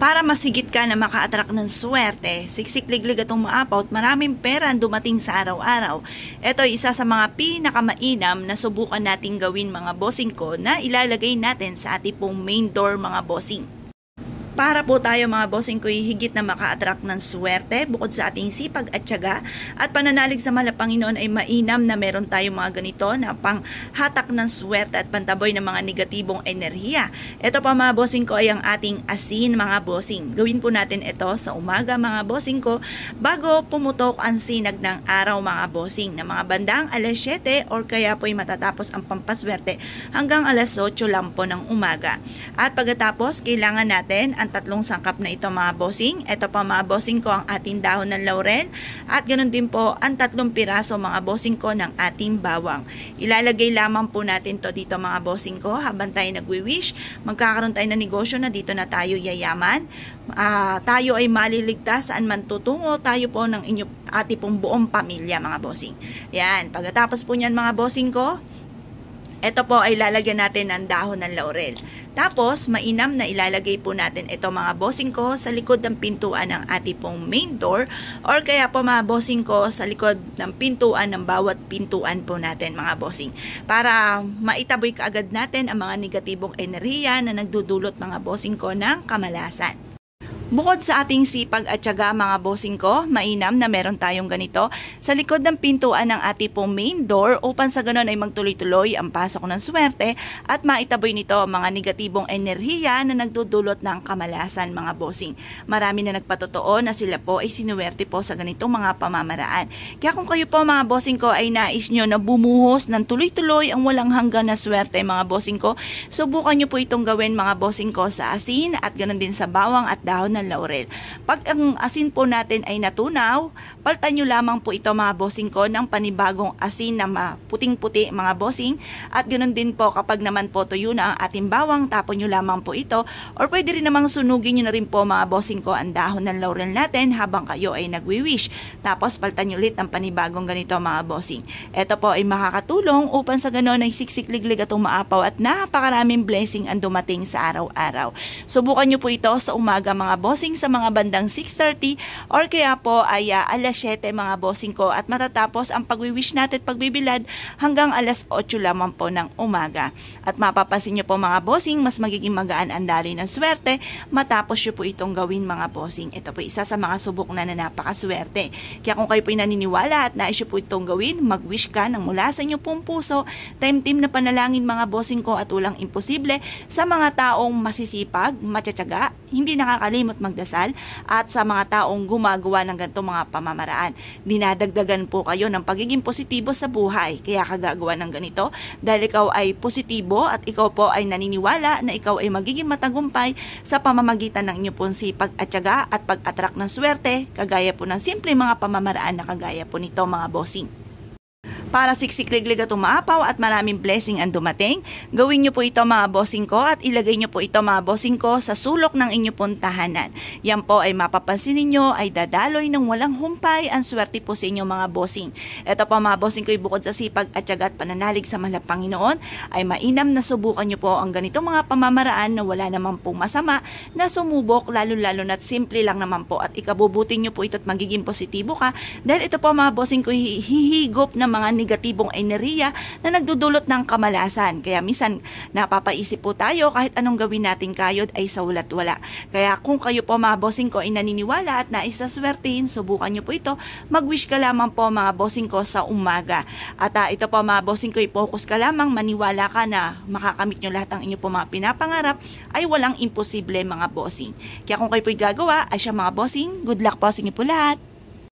Para masigit ka na maka-attract ng swerte, siksik-liglig atong maapaw at maraming pera ang dumating sa araw-araw. Ito ay isa sa mga pinakamainam na subukan nating gawin mga bossing ko na ilalagay natin sa ating pong main door mga bossing. Para po tayo mga bossing ko higit na maka-attract ng swerte bukod sa ating sipag at tiyaga at pananalig sa mahal na Panginoon ay mainam na meron tayong mga ganito na panghatak ng swerte at pantaboy ng mga negatibong enerhiya. Ito pa mga bossing ko ay ang ating asin mga bossing. Gawin po natin ito sa umaga mga bossing ko bago pumutok ang sinag ng araw mga bossing na mga bandang alas 7 or kaya po ay matatapos ang pampaswerte hanggang alas 8 lang po ng umaga. At pagkatapos kailangan natin ang tatlong sangkap na ito mga bossing. Ito pa mga bossing ko ang ating dahon ng laurel at ganoon din po ang 3 piraso mga bossing ko ng ating bawang. Ilalagay lamang po natin to dito mga bossing ko habang tayo nagwi-wish. Magkakaroon tayo ng negosyo na dito na tayo yayaman. Tayo ay maliligtas saan man tutungo tayo po ng ating pong buong pamilya mga bossing. Yan. Pagkatapos po niyan mga bossing ko, ito po ay lalagyan natin ng dahon ng laurel. Tapos, mainam na ilalagay po natin ito mga bossing ko sa likod ng pintuan ng ating pong main door or kaya po mga bossing ko sa likod ng pintuan ng bawat pintuan po natin mga bossing. Para maitaboy kaagad natin ang mga negatibong enerhiya na nagdudulot mga bossing ko ng kamalasan. Bukod sa ating sipag at tiyaga mga bossing ko, mainam na meron tayong ganito sa likod ng pintuan ng ating pong main door upang sa ganon ay magtuloy-tuloy ang pasok ng swerte at maitaboy nito ang mga negatibong enerhiya na nagdudulot ng kamalasan mga bossing. Marami na nagpatotoo na sila po ay sinuwerte po sa ganitong mga pamamaraan. Kaya kung kayo po mga bossing ko ay nais nyo na bumuhos ng tuloy-tuloy ang walang hanggan na swerte mga bossing ko, subukan nyo po itong gawin mga bossing ko sa asin at ganon din sa bawang at dahon ng laurel. Pag ang asin po natin ay natunaw, paltan nyo lamang po ito mga bossing ko ng panibagong asin na puting-puti mga bossing at ganoon din po kapag naman po tuyo na ang ating bawang, tapon nyo lamang po ito or pwede rin namang sunugin nyo na rin po mga bossing ko ang dahon ng laurel natin habang kayo ay nagwi-wish. Tapos paltan nyo ulit ng panibagong ganito mga bossing. Ito po ay makakatulong upang sa ganoon ay siksik-liglig atong maapaw at napakaraming blessing ang dumating sa araw-araw. Subukan nyo po ito sa umaga mga bossing sa mga bandang 6:30 or kaya po ay alas 7 mga bossing ko at matatapos ang pagwi-wish natin at pagbibilad hanggang alas 8 lamang po ng umaga. At mapapansin nyo po mga bossing, mas magiging magaan ang daloy ng swerte matapos nyo po itong gawin mga bossing. Ito po isa sa mga subok na napakaswerte. Kaya kung kayo po naniniwala at nais nyo po itong gawin, mag-wish ka ng mula sa inyo pong puso, time-team na panalangin mga bossing ko at walang imposible sa mga taong masisipag, matsatsaga, hindi nakakalimot magdasal at sa mga taong gumagawa ng ganitong mga pamamaraan. Dinadagdagan po kayo ng pagiging positibo sa buhay. Kaya kagagawa ng ganito dahil ikaw ay positibo at ikaw po ay naniniwala na ikaw ay magiging matagumpay sa pamamagitan ng inyong pong sipag at tiyaga at pag-attract ng swerte kagaya po ng simple mga pamamaraan na kagaya po nito mga bossing. Para siksik-liglig at umaapaw at maraming blessing ang dumating, gawin nyo po ito mga bossing ko at ilagay nyo po ito mga bossing ko sa sulok ng inyong pong tahanan. Yan po ay mapapansin ninyo ay dadaloy ng walang humpay ang swerte po sa inyo mga bossing. Ito po mga bossing ko ay bukod sa sipag at tiyaga at pananalig sa mahal na Panginoon ay mainam na subukan nyo po ang ganitong mga pamamaraan na wala naman pong masama na sumubok lalo-lalo na't simple lang naman po at ikabubutin nyo po ito at magiging positibo ka dahil ito po mga bossing ko hihigop ng mga negatibong enerhiya na nagdudulot ng kamalasan. Kaya minsan napapaisip po tayo kahit anong gawin natin kayod ay sa walat wala. Kaya kung kayo po mga bossing ko ay naniniwala at nais na swertein, subukan nyo po ito. Mag-wish ka lamang po mga bossing ko sa umaga. At ito po mga bossing ko, i-focus ka lamang, maniwala ka na makakamit nyo lahat ng inyo po mga pinapangarap ay walang imposible mga bossing. Kaya kung kayo po gagawa ay siya mga bossing, good luck po sa inyo po lahat.